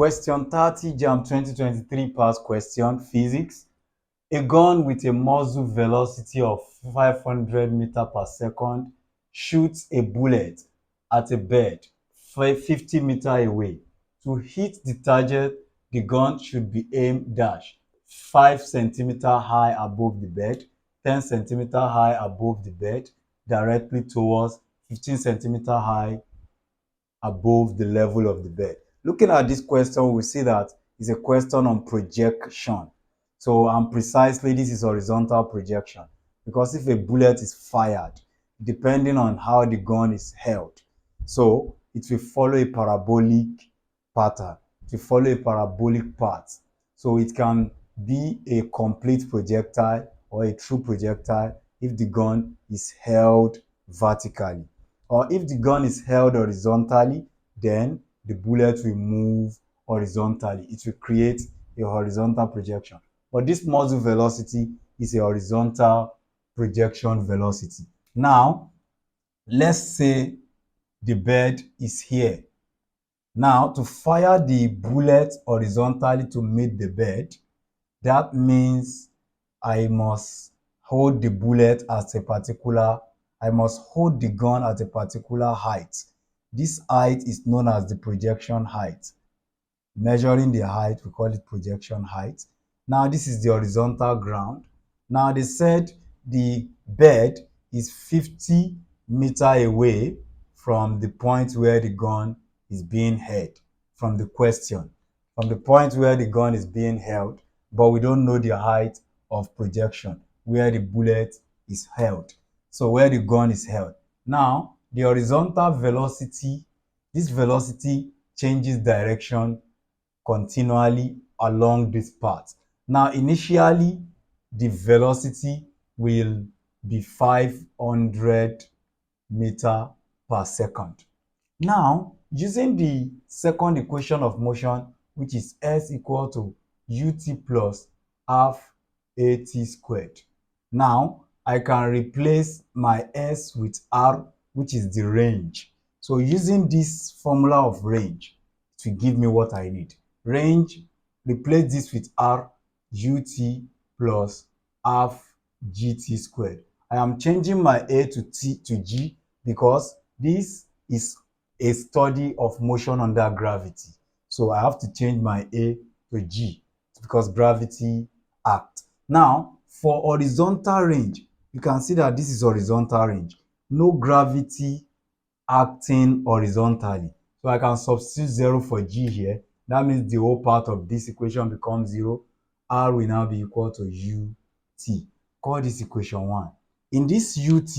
Question 30, JAMB 2023 past question, physics. A gun with a muzzle velocity of 500 meters per second shoots a bullet at a bird 50 meters away. To hit the target, the gun should be aimed 5 centimeters high above the bird, 10 centimeters high above the bird, directly towards 15 centimeters high above the level of the bed. Looking at this question, we see that it's a question on projection. So, and precisely, this is horizontal projection. Because if a bullet is fired, depending on how the gun is held, so it will follow a parabolic pattern. It will follow a parabolic path. So it can be a complete projectile or a true projectile if the gun is held vertically. Or if the gun is held horizontally, then the bullet will move horizontally. It will create a horizontal projection. But this muzzle velocity is a horizontal projection velocity. Now, let's say the bird is here. Now, to fire the bullet horizontally to meet the bird, that means I must hold the bullet at a particular, I must hold the gun at a particular height. This height is known as the projection height. Measuring the height, we call it projection height. Now, this is the horizontal ground. Now, they said the bird is 50 meters away from the point where the gun is being held, from the question, from the point where the gun is being held, but we don't know the height of projection, where the bullet is held. So where the gun is held. Now, the horizontal velocity, this velocity changes direction continually along this path. Now, initially, the velocity will be 500 meters per second. Now, using the second equation of motion, which is S equal to ut plus half at squared. Now, I can replace my S with R, which is the range. So using this formula of range to give me what I need. Range, replace this with R, ut plus half gt squared. I am changing my A to T to G because this is a study of motion under gravity. So I have to change my A to G because gravity acts. Now, for horizontal range, you can see that this is horizontal range. No gravity acting horizontally. So I can substitute 0 for G here. That means the whole part of this equation becomes 0. R will now be equal to ut. Call this equation 1. In this ut,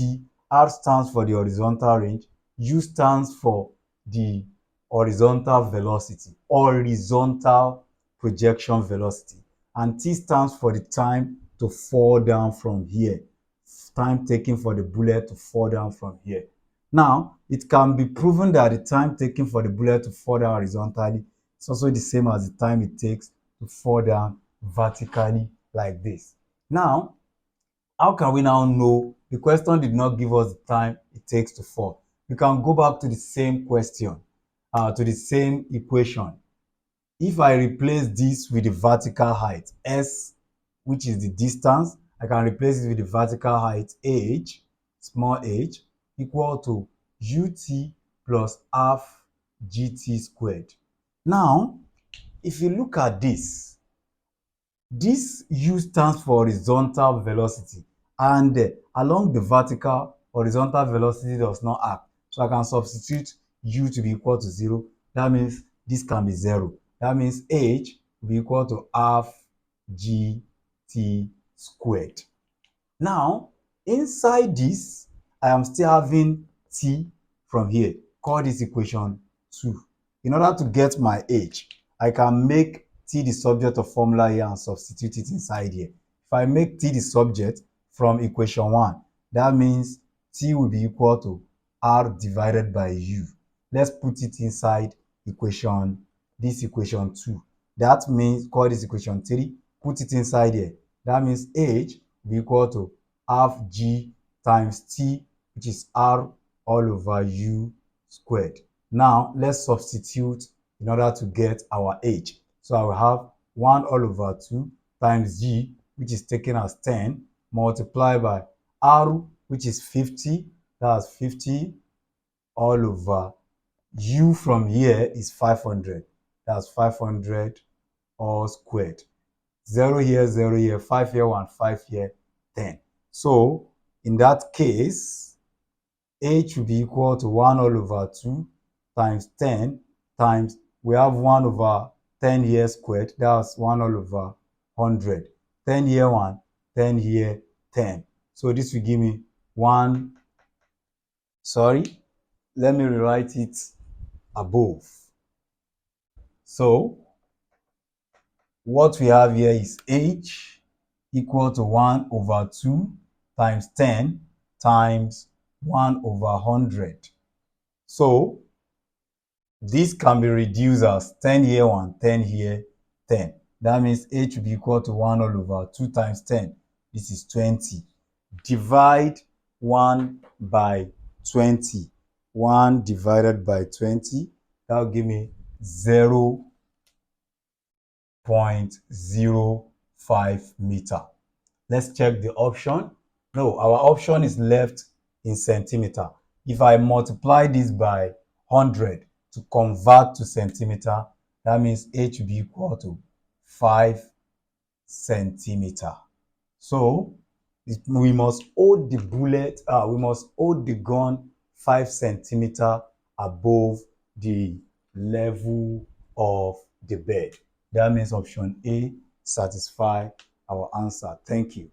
R stands for the horizontal range. U stands for the horizontal velocity, horizontal projection velocity. And T stands for the time to fall down from here. Time taken for the bullet to fall down from here. Now, it can be proven that the time taken for the bullet to fall down horizontally is also the same as the time it takes to fall down vertically like this. Now, how can we now know? The question did not give us the time it takes to fall. We can go back to the same question, to the same equation. If I replace this with the vertical height, S, which is the distance, I can replace it with the vertical height, h, small h, equal to ut plus half gt squared. Now, if you look at this U stands for horizontal velocity, and along the vertical, horizontal velocity does not act. So I can substitute u to be equal to 0. That means this can be 0. That means h will be equal to half gt squared. Now, inside this, I am still having t from here. Call this equation 2. In order to get my h, I can make t the subject of formula here and substitute it inside here. If I make t the subject from equation 1, that means t will be equal to r divided by u. Let's put it inside this equation 2. That means, call this equation 3, put it inside here. That means h will be equal to half g times t, which is r all over u squared. Now, let's substitute in order to get our h. So I will have 1 all over 2 times g, which is taken as 10, multiplied by r, which is 50, that's 50 all over u from here is 500, that's 500 all squared. 0 here, 5 here, 1, 5 here, 10. So in that case, h will be equal to 1 all over 2 times 10 times, we have 1 over 10 here squared, that's 1 all over 100. 10 here, 1, 10 here, 10. So this will give me 1, sorry, let me rewrite it above. So what we have here is h equal to 1 over 2 times 10 times 1 over 100. So this can be reduced as 10 here, 1, 10 here, 10. That means h will be equal to 1 all over 2 times 10. This is 20. Divide 1 by 20. 1 divided by 20, that will give me 0.05 meter. Let's check the option. No, our option is left in centimeter. If I multiply this by 100 to convert to centimeter, that means h will be equal to 5 centimeter. So we must hold the bullet, we must hold the gun 5 centimeter above the level of the bed. That means option A satisfies our answer. Thank you.